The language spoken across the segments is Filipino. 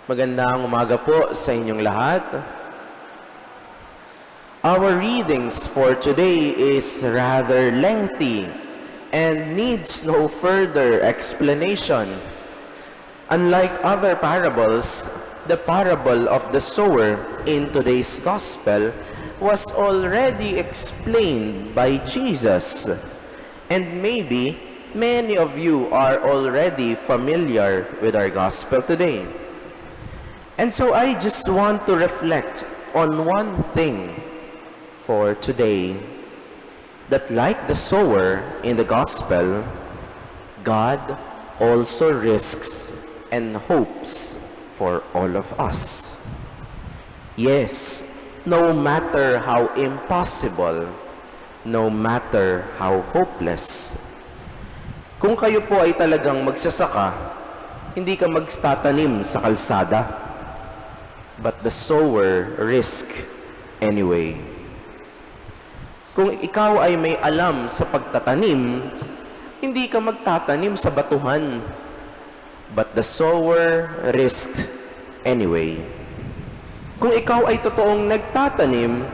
Magandang umaga po sa inyong lahat. Our readings for today is rather lengthy and needs no further explanation. Unlike other parables, the parable of the sower in today's gospel was already explained by Jesus. And maybe many of you are already familiar with our gospel today. And so I just want to reflect on one thing for today, that like the sower in the gospel, God also risks and hopes for all of us. Yes, no matter how impossible, no matter how hopeless. Kung kayo po ay talagang magsasaka, hindi ka magtatanim sa kalsada, but the sower risk anyway. Kung ikaw ay may alam sa pagtatanim, hindi ka magtatanim sa batuhan, but the sower risked anyway. Kung ikaw ay totoong nagtatanim,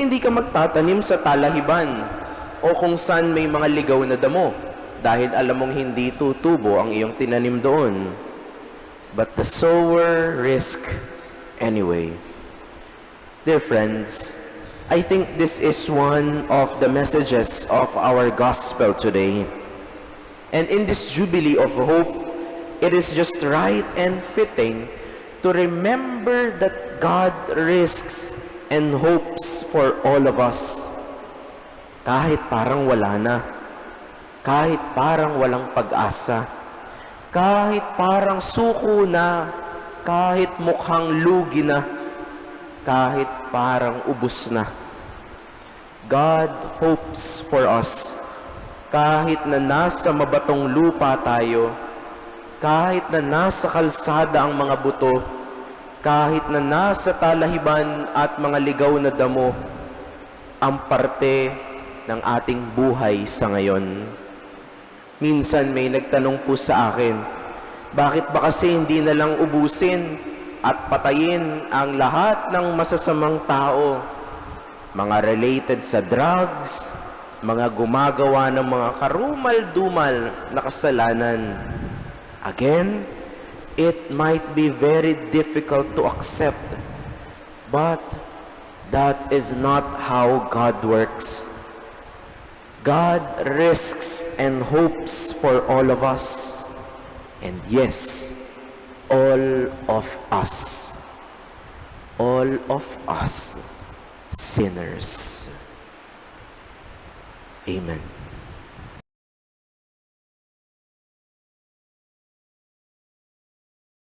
hindi ka magtatanim sa talahiban o kung saan may mga ligaw na damo, dahil alam mong hindi tutubo ang iyong tinanim doon. But the sower risked anyway. Dear friends, I think this is one of the messages of our gospel today. And in this Jubilee of Hope, it is just right and fitting to remember that God risks and hopes for all of us. Kahit parang wala na, kahit parang walang pag-asa, kahit parang suko na, kahit mukhang lugi na, kahit parang ubos na. God hopes for us. Kahit na nasa mabatong lupa tayo, kahit na nasa kalsada ang mga buto, kahit na nasa talahiban at mga ligaw na damo, ang parte ng ating buhay sa ngayon. Minsan may nagtanong po sa akin, bakit ba kasi hindi na lang ubusin at patayin ang lahat ng masasamang tao, mga related sa drugs, mga gumagawa ng mga karumal-dumal na kasalanan. Again, it might be very difficult to accept, but that is not how God works. God risks and hopes for all of us, and yes, all of us sinners. Amen.